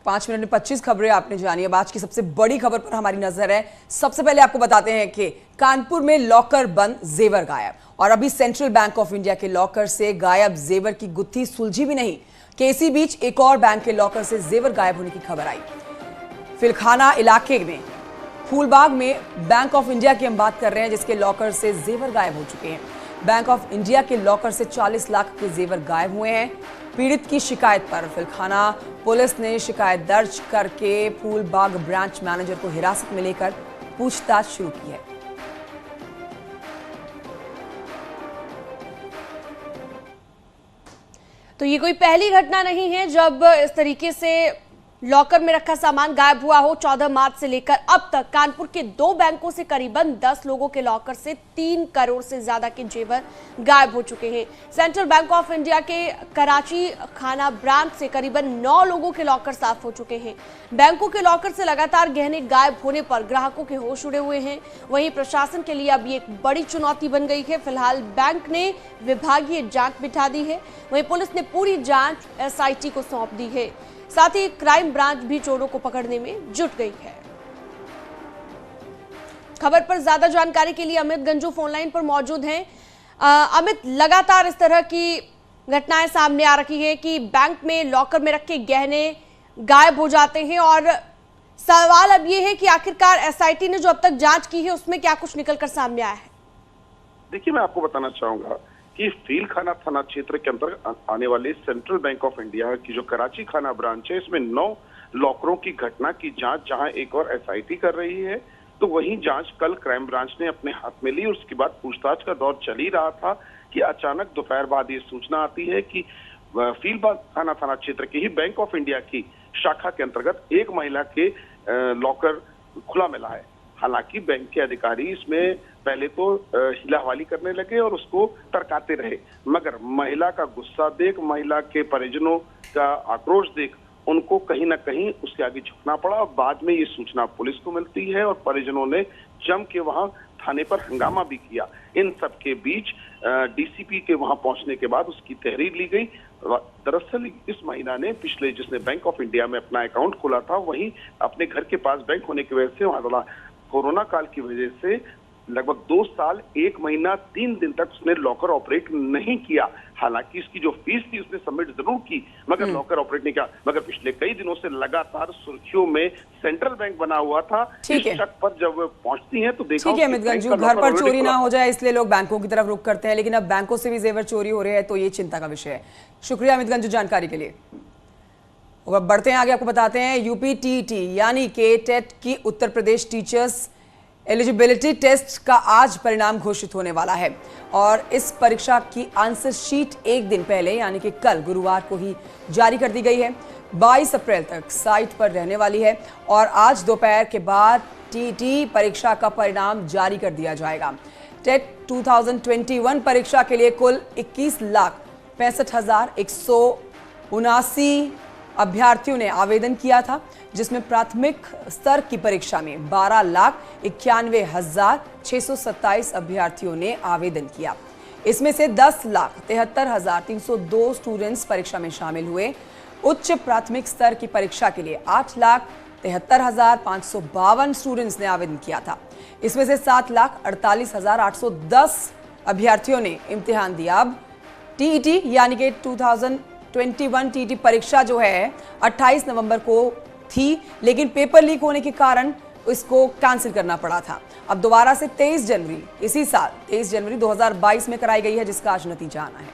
5 minute में 25 खबरें आपने जानी। अब आज की सबसे बड़ी खबर पर हमारी नजर है। सबसे पहले आपको बताते हैं कि कानपुर में लॉकर बंद, जेवर गायब। और अभी सेंट्रल बैंक ऑफ इंडिया के लॉकर से गायब जेवर की गुत्थी सुलझी भी नहीं कि इसी बीच एक और बैंक के लॉकर से जेवर गायब होने की खबर आई। फिलखाना इलाके में फूलबाग में बैंक ऑफ इंडिया की हम बात कर रहे हैं, जिसके लॉकर से जेवर गायब हो चुके हैं। बैंक ऑफ इंडिया के लॉकर से 40 लाख के जेवर गायब हुए हैं। पीड़ित की शिकायत पर फिलखाना पुलिस ने शिकायत दर्ज करके फूलबाग ब्रांच मैनेजर को हिरासत में लेकर पूछताछ शुरू की है। तो ये कोई पहली घटना नहीं है जब इस तरीके से लॉकर में रखा सामान गायब हुआ हो। 14 मार्च से लेकर अब तक कानपुर के 2 बैंकों से करीबन 10 लोगों के लॉकर से 3 करोड़ से ज्यादा के जेवर गायब हो चुके हैं। सेंट्रल बैंक ऑफ इंडिया के कराची खाना ब्रांच से करीबन 9 लोगों के लॉकर साफ हो चुके हैं। बैंकों के लॉकर से लगातार गहने गायब होने पर ग्राहकों के होश उड़े हुए हैं। वहीं प्रशासन के लिए अब ये एक बड़ी चुनौती बन गई है। फिलहाल बैंक ने विभागीय जांच बिठा दी है। वहीं पुलिस ने पूरी जांच SIT को सौंप दी है। साथ ही क्राइम ब्रांच भी चोरों को पकड़ने में जुट गई है। खबर पर ज्यादा जानकारी के लिए अमित गंजू फोनलाइन पर मौजूद हैं। अमित, लगातार इस तरह की घटनाएं सामने आ रही है कि बैंक में लॉकर में रखे गहने गायब हो जाते हैं और सवाल अब ये है कि आखिरकार SIT ने जो अब तक जांच की है उसमें क्या कुछ निकलकर सामने आया है। देखिए, मैं आपको बताना चाहूंगा कि फीलखाना थाना क्षेत्र के अंतर्गत आने वाले सेंट्रल बैंक ऑफ इंडिया की जो कराची खाना ब्रांच है, इसमें 9 लॉकरों की घटना की जांच जहां एक और SIT कर रही है, तो वही जांच कल क्राइम ब्रांच ने अपने हाथ में ली। उसके बाद पूछताछ का दौर चल ही रहा था कि अचानक दोपहर बाद ये सूचना आती है कि फीलखाना थाना क्षेत्र के ही बैंक ऑफ इंडिया की शाखा के अंतर्गत एक महिला के लॉकर खुला मिला है। हालांकि बैंक के अधिकारी इसमें पहले तो हिलाहवाली करने लगे और उसको टरकाते रहे, मगर महिला का गुस्सा देख, महिला के परिजनों का आक्रोश देख उनको कहीं ना कहीं उसके आगे झुकना पड़ा। बाद में ये सूचना पुलिस को मिलती है और परिजनों ने जम के वहां थाने पर हंगामा भी किया। इन सब के बीच DCP के वहां पहुंचने के बाद उसकी तहरीर ली गई। दरअसल इस महिला ने पिछले जिसने बैंक ऑफ इंडिया में अपना अकाउंट खोला था, वहीं अपने घर के पास बैंक होने की वजह से वहां कोरोना काल की वजह से लगभग 2 साल 1 महीना 3 दिन तक उसने लॉकर ऑपरेट नहीं किया। हालांकि इसकी जो फीस थी उसने सबमिट जरूर की, मगर लॉकर ऑपरेट नहीं किया। मगर पिछले कई दिनों से लगातार सुर्खियों में सेंट्रल बैंक बना हुआ था। इस शक पर जब वो पहुंचती है तो देखा ठीक है अमित गंजू, घर पर चोरी ना हो जाए इसलिए लोग बैंकों की तरफ रुख करते हैं, लेकिन अब बैंकों से भी जेवर चोरी हो रहे हैं तो ये चिंता का विषय है। शुक्रिया अमित गंजू जानकारी के लिए। अब बढ़ते हैं आगे, आपको बताते हैं UPTET यानी कि टेट की Uttar Pradesh teachers eligibility test का आज परिणाम घोषित होने वाला है और इस परीक्षा की आंसर शीट एक दिन पहले यानी कि कल गुरुवार को ही जारी कर दी गई है। 22 अप्रैल तक साइट पर रहने वाली है और आज दोपहर के बाद TET परीक्षा का परिणाम जारी कर दिया जाएगा। टेट 2021 परीक्षा के लिए कुल 21,65,179 अभ्यर्थियों ने आवेदन किया था, जिसमें प्राथमिक स्तर की परीक्षा में 12,91,627 अभ्यर्थियों ने आवेदन किया। इसमें से 10,73,302 स्टूडेंट्स परीक्षा में शामिल हुए। उच्च प्राथमिक स्तर की परीक्षा के लिए 8,73,552 स्टूडेंट्स ने आवेदन किया था। इसमें से 7,48,810 अभ्यर्थियों ने इम्तिहान दिया। अब TET यानी कि 2021 TET परीक्षा जो है 28 नवंबर को थी, लेकिन पेपर लीक होने के कारण इसको कैंसिल करना पड़ा था। अब दोबारा से 23 जनवरी इसी साल 23 जनवरी 2022 में कराई गई है, जिसका आज नतीजा आना है।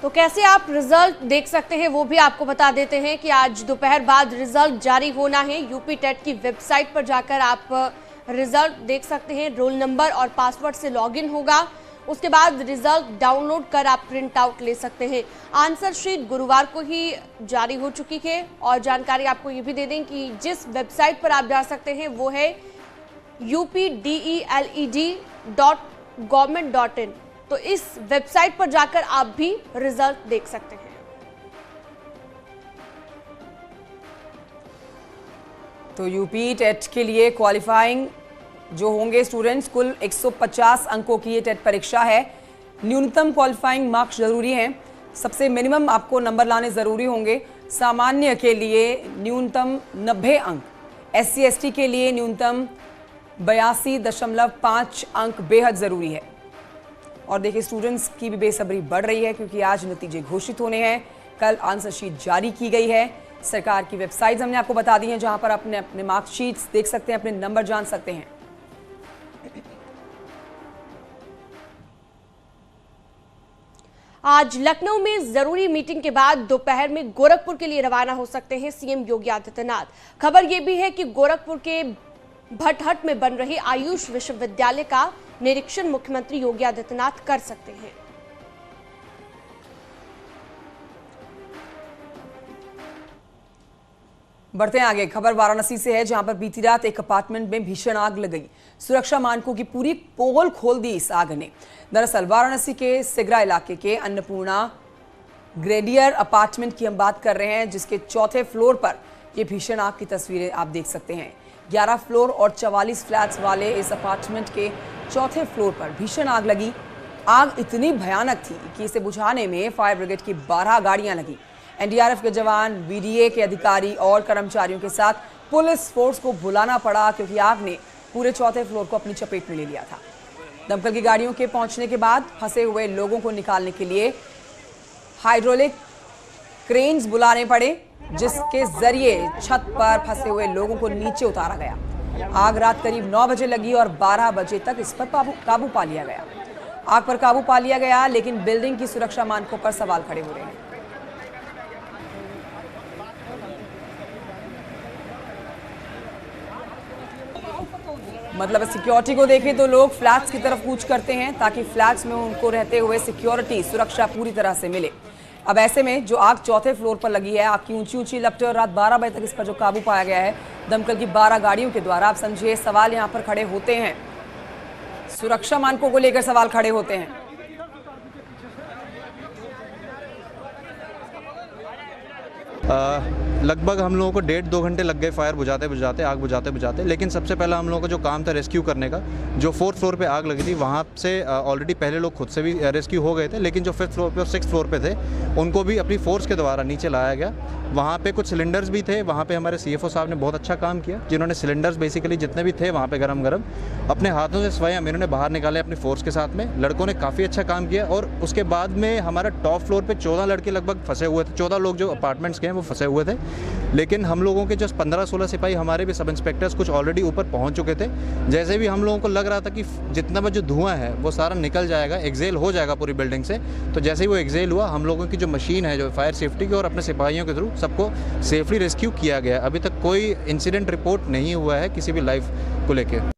तो कैसे आप रिजल्ट देख सकते हैं वो भी आपको बता देते हैं कि आज दोपहर बाद रिजल्ट जारी होना है। UPTET की वेबसाइट पर जाकर आप रिजल्ट देख सकते हैं। रोल नंबर और पासवर्ड से लॉगिन होगा। उसके बाद रिजल्ट डाउनलोड कर आप प्रिंट आउट ले सकते हैं। आंसर शीट गुरुवार को ही जारी हो चुकी है और जानकारी आपको ये भी दे दें कि जिस वेबसाइट पर आप जा सकते हैं वो है updeled.government.in। तो इस वेबसाइट पर जाकर आप भी रिजल्ट देख सकते हैं। तो UPTET के लिए क्वालिफाइंग जो होंगे स्टूडेंट्स, कुल 150 अंकों की ये टेट परीक्षा है। न्यूनतम क्वालिफाइंग मार्क्स जरूरी हैं, सबसे मिनिमम आपको नंबर लाने जरूरी होंगे। सामान्य के लिए न्यूनतम 90 अंक, SC ST के लिए न्यूनतम 82.5 अंक बेहद जरूरी है। और देखिए स्टूडेंट्स की भी बेसब्री बढ़ रही है क्योंकि आज नतीजे घोषित होने हैं। कल आंसर शीट जारी की गई है। सरकार की वेबसाइट्स हमने आपको बता दी हैं जहां पर अपने अपने मार्कशीट्स देख सकते हैं, अपने नंबर जान सकते हैं। आज लखनऊ में जरूरी मीटिंग के बाद दोपहर में गोरखपुर के लिए रवाना हो सकते हैं सीएम योगी आदित्यनाथ। खबर यह भी है कि गोरखपुर के भटहट में बन रही आयुष विश्वविद्यालय का निरीक्षण मुख्यमंत्री योगी आदित्यनाथ कर सकते हैं। बढ़ते हैं आगे। खबर वाराणसी से है जहां पर बीती रात एक अपार्टमेंट में भीषण आग लग गई। सुरक्षा मानकों की पूरी पोल खोल दी इस आग ने। दरअसल वाराणसी के सिगरा इलाके के अन्नपूर्णा ग्रेडियर अपार्टमेंट की हम बात कर रहे हैं, जिसके चौथे फ्लोर पर यह भीषण आग की तस्वीरें आप देख सकते हैं। 11 फ्लोर और 44 फ्लैट्स वाले इस अपार्टमेंट के चौथे फ्लोर पर भीषण आग लगी। आग इतनी भयानक थी कि इसे बुझाने में फायर ब्रिगेड की 12 गाड़ियां लगी। NDRF के जवान, VDA के अधिकारी और कर्मचारियों के साथ पुलिस फोर्स को बुलाना पड़ा क्योंकि आग ने पूरे चौथे फ्लोर को अपनी चपेट में ले लिया था। दमकल की गाड़ियों के पहुंचने के बाद फंसे हुए लोगों को निकालने के लिए हाइड्रोलिक क्रेन्स बुलाने पड़े, जिसके जरिए छत पर फंसे हुए लोगों को नीचे उतारा गया। आग रात करीब 9 बजे लगी और 12 बजे तक इस पर काबू पा लिया गया। आग पर काबू पा लिया गया, लेकिन बिल्डिंग की सुरक्षा मानकों पर सवाल खड़े हो रहे हैं। मतलब सिक्योरिटी को देखें तो लोग फ्लैट्स की तरफ कूच करते हैं ताकि फ्लैट्स में उनको रहते हुए सिक्योरिटी, सुरक्षा पूरी तरह से मिले। अब ऐसे में जो आग चौथे फ्लोर पर लगी है, आग की ऊंची ऊंची लपटें और रात 12 बजे तक इस पर जो काबू पाया गया है दमकल की 12 गाड़ियों के द्वारा, आप समझिए सवाल यहां पर खड़े होते हैं, सुरक्षा मानकों को लेकर सवाल खड़े होते हैं। लगभग हम लोगों को 1.5-2 घंटे लग गए फायर बुझाते बुझाते, आग बुझाते बुझाते। लेकिन सबसे पहला हम लोगों का जो काम था रेस्क्यू करने का, जो 4th फ्लोर पे आग लगी थी वहाँ से ऑलरेडी पहले लोग खुद से भी रेस्क्यू हो गए थे, लेकिन जो 5th फ्लोर पे और 6th फ्लोर पे थे उनको भी अपनी फोर्स के द्वारा नीचे लाया गया। वहाँ पे कुछ सिलेंडर्स भी थे, वहाँ पे हमारे CFO साहब ने बहुत अच्छा काम किया, जिन्होंने सिलेंडर्स बेसिकली जितने भी थे वहाँ पे गरम अपने हाथों से स्वयं इन्होंने बाहर निकाले अपनी फोर्स के साथ में। लड़कों ने काफ़ी अच्छा काम किया और उसके बाद में हमारा टॉप फ्लोर पे 14 लड़के लगभग फंसे हुए थे। 14 लोग जो अपार्टमेंट्स के हैं वो फंसे हुए थे, लेकिन हम लोगों के जो 15-16 सिपाही हमारे भी सब इंस्पेक्टर्स कुछ ऑलरेडी ऊपर पहुंच चुके थे। जैसे भी हम लोगों को लग रहा था कि जितना भी जो धुआं है वो सारा निकल जाएगा, एक्सेल हो जाएगा पूरी बिल्डिंग से, तो जैसे ही वो एक्सेल हुआ हम लोगों की जो मशीन है जो फायर सेफ्टी की और अपने सिपाहियों के थ्रू सबको सेफली रेस्क्यू किया गया। अभी तक कोई इंसिडेंट रिपोर्ट नहीं हुआ है किसी भी लाइफ को लेकर।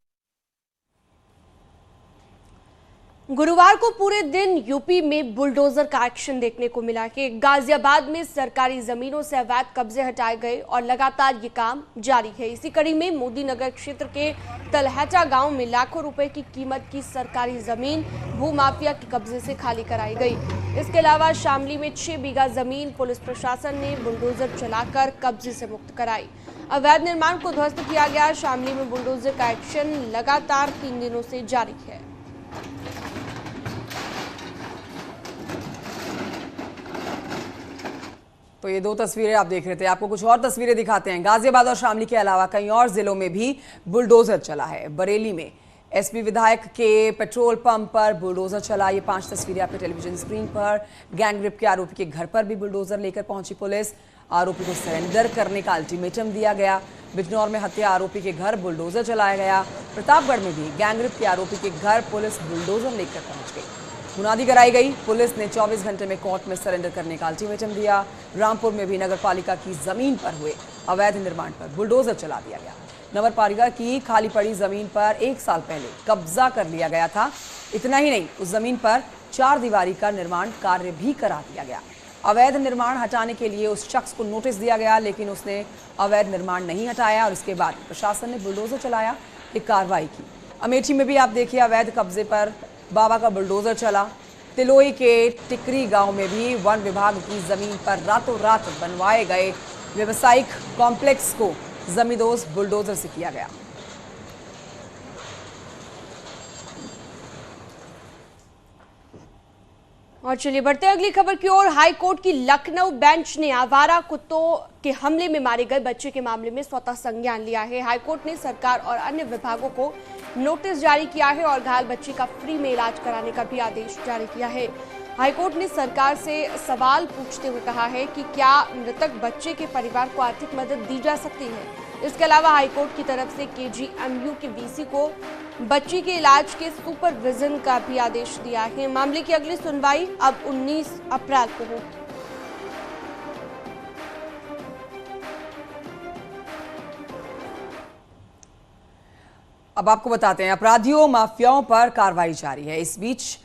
गुरुवार को पूरे दिन यूपी में बुलडोजर का एक्शन देखने को मिला कि गाजियाबाद में सरकारी जमीनों से अवैध कब्जे हटाए गए और लगातार ये काम जारी है। इसी कड़ी में मोदी नगर क्षेत्र के तलहटा गांव में लाखों रुपए की कीमत की सरकारी जमीन भूमाफिया के कब्जे से खाली कराई गई। इसके अलावा शामली में 6 बीघा जमीन पुलिस प्रशासन ने बुलडोजर चलाकर कब्जे से मुक्त कराई। अवैध निर्माण को ध्वस्त किया गया। शामली में बुलडोजर का एक्शन लगातार 3 दिनों से जारी है। तो ये 2 तस्वीरें आप देख रहे थे, आपको कुछ और तस्वीरें दिखाते हैं। गाजियाबाद और शामली के अलावा कई और जिलों में भी बुलडोजर चला है। बरेली में एसपी विधायक के पेट्रोल पंप पर बुलडोजर चला। ये 5 तस्वीरें आपके टेलीविजन स्क्रीन पर। गैंगरेप के आरोपी के घर पर भी बुलडोजर लेकर पहुंची पुलिस। आरोपी को सरेंडर करने का अल्टीमेटम दिया गया। बिजनौर में हत्या आरोपी के घर बुलडोजर चलाया गया। प्रतापगढ़ में भी गैंगरेप के आरोपी के घर पुलिस बुलडोजर लेकर पहुंच गई। मुनादी कराई गई। पुलिस ने 24 घंटे में कोर्ट में सरेंडर करने का अल्टीमेटम दिया। रामपुर में भी नगरपालिका की जमीन पर हुए अवैध निर्माण पर बुलडोजर चला दिया गया। नगरपालिका की खाली पड़ी जमीन पर 1 साल पहले कब्जा कर लिया गया था। इतना ही नहीं, उस जमीन पर 4 दीवारी का निर्माण कार्य भी करा दिया गया। अवैध निर्माण हटाने के लिए उस शख्स को नोटिस दिया गया, लेकिन उसने अवैध निर्माण नहीं हटाया और इसके बाद प्रशासन ने बुलडोजर चलाया, एक कार्रवाई की। अमेठी में भी आप देखिए अवैध कब्जे पर बाबा का बुलडोजर चला। तिलोई के टिकरी गांव में भी वन विभाग की जमीन पर रातों रात बनवाए गए व्यावसायिक कॉम्प्लेक्स को जमींदोज बुलडोजर से किया गया। और चलिए बढ़ते हैं अगली खबर की ओर। हाई कोर्ट की लखनऊ बेंच ने आवारा कुत्तों के हमले में मारे गए बच्चे के मामले में स्वतः संज्ञान लिया है। हाई कोर्ट ने सरकार और अन्य विभागों को नोटिस जारी किया है और घायल बच्चे का फ्री में इलाज कराने का भी आदेश जारी किया है। हाईकोर्ट ने सरकार से सवाल पूछते हुए कहा है कि क्या मृतक बच्चे के परिवार को आर्थिक मदद दी जा सकती है। इसके अलावा हाईकोर्ट की तरफ से केजीएमयू के वीसी को बच्ची के इलाज के सुपरविजन का भी आदेश दिया है। मामले की अगली सुनवाई अब 19 अप्रैल को होगी। अब आपको बताते हैं अपराधियों माफियाओं पर कार्रवाई जारी है। इस बीच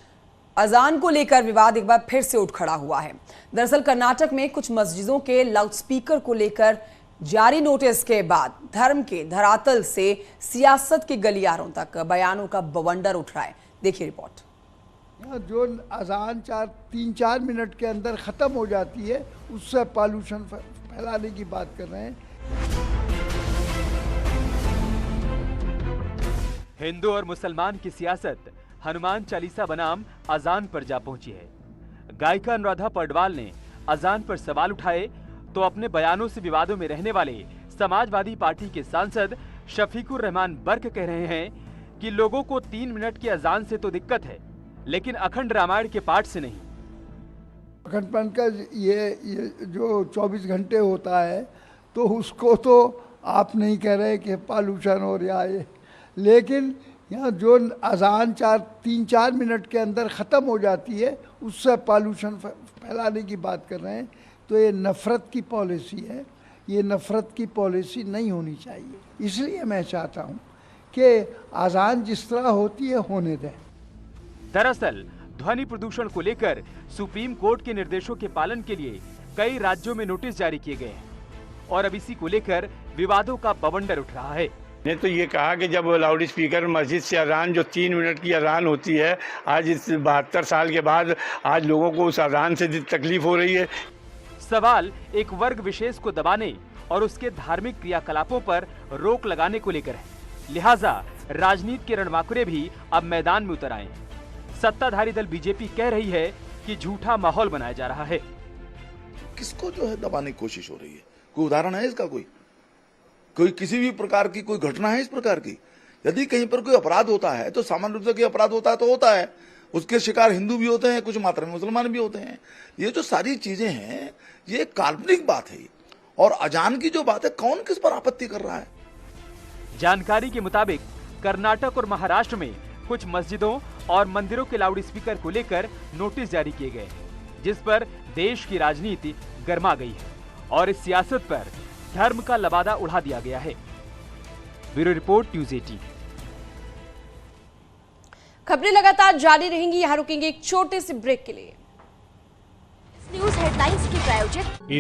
अजान को लेकर विवाद एक बार फिर से उठ खड़ा हुआ है। दरअसल कर्नाटक में कुछ मस्जिदों के लाउडस्पीकर को लेकर जारी नोटिस के बाद धर्म के धरातल से सियासत के गलियारों तक बयानों का बवंडर उठ रहा है। देखिए रिपोर्ट। जो अजान 3-4 मिनट के अंदर ख़त्म हो जाती है उससे पॉल्यूशन फैलाने की बात कर रहे हैं। हिंदू और मुसलमान की सियासत हनुमान चालीसा बनाम अजान पर जा पहुंची है। गायिका अनुराधा पौडवाल ने अजान पर सवाल उठाए तो अपने बयानों से विवादों में रहने वाले समाजवादी पार्टी के सांसद शफीकुर रहमान बर्क कह रहे हैं कि लोगों को 3 मिनट की अजान से तो दिक्कत है, लेकिन अखंड रामायण के पाठ से नहीं। अखंड पाठ का ये जो 24 घंटे होता है तो उसको तो आप नहीं कह रहे कि पॉल्यूशन हो रहा है, लेकिन यहाँ जो अजान 3-4 मिनट के अंदर ख़त्म हो जाती है उससे पॉल्यूशन फैलाने की बात कर रहे हैं। तो ये नफ़रत की पॉलिसी है, ये नफ़रत की पॉलिसी नहीं होनी चाहिए। इसलिए मैं चाहता हूँ कि अजान जिस तरह होती है होने दें। दरअसल ध्वनि प्रदूषण को लेकर सुप्रीम कोर्ट के निर्देशों के पालन के लिए कई राज्यों में नोटिस जारी किए गए हैं और अब इसी को लेकर विवादों का बवंडर उठ रहा है। ने तो ये कहा कि जब लाउड स्पीकर मस्जिद से अजान जो 3 मिनट की अजान होती है, आज इस 72 साल के बाद आज लोगों को उस अजान से तकलीफ हो रही है। सवाल एक वर्ग विशेष को दबाने और उसके धार्मिक क्रियाकलापों पर रोक लगाने को लेकर है। लिहाजा राजनीति के रणबांकुरे भी अब मैदान में उतर आए हैं। सत्ताधारी दल बीजेपी कह रही है कि झूठा माहौल बनाया जा रहा है। किसको जो है दबाने की कोशिश हो रही है? कोई उदाहरण है इसका? कोई किसी भी प्रकार की कोई घटना है इस प्रकार की? यदि कहीं पर कोई अपराध होता है तो सामान्य रूप से कोई अपराध होता है तो होता है, उसके शिकार हिंदू भी होते हैं, कुछ मात्रा में मुसलमान भी होते हैं। ये जो सारी चीजें हैं ये काल्पनिक बात है। और अजान की जो बात है, कौन किस पर आपत्ति कर रहा है? जानकारी के मुताबिक कर्नाटक और महाराष्ट्र में कुछ मस्जिदों और मंदिरों के लाउड स्पीकर को लेकर नोटिस जारी किए गए, जिस पर देश की राजनीति गर्मा गई है और इस सियासत पर धर्म का लबादा उड़ा दिया गया है। Bureau report news 18। खबरें लगातार जारी रहेंगी, यहाँ रुकेंगे एक छोटे से ब्रेक के लिए। न्यूज़ हेडलाइंस के प्रायोजक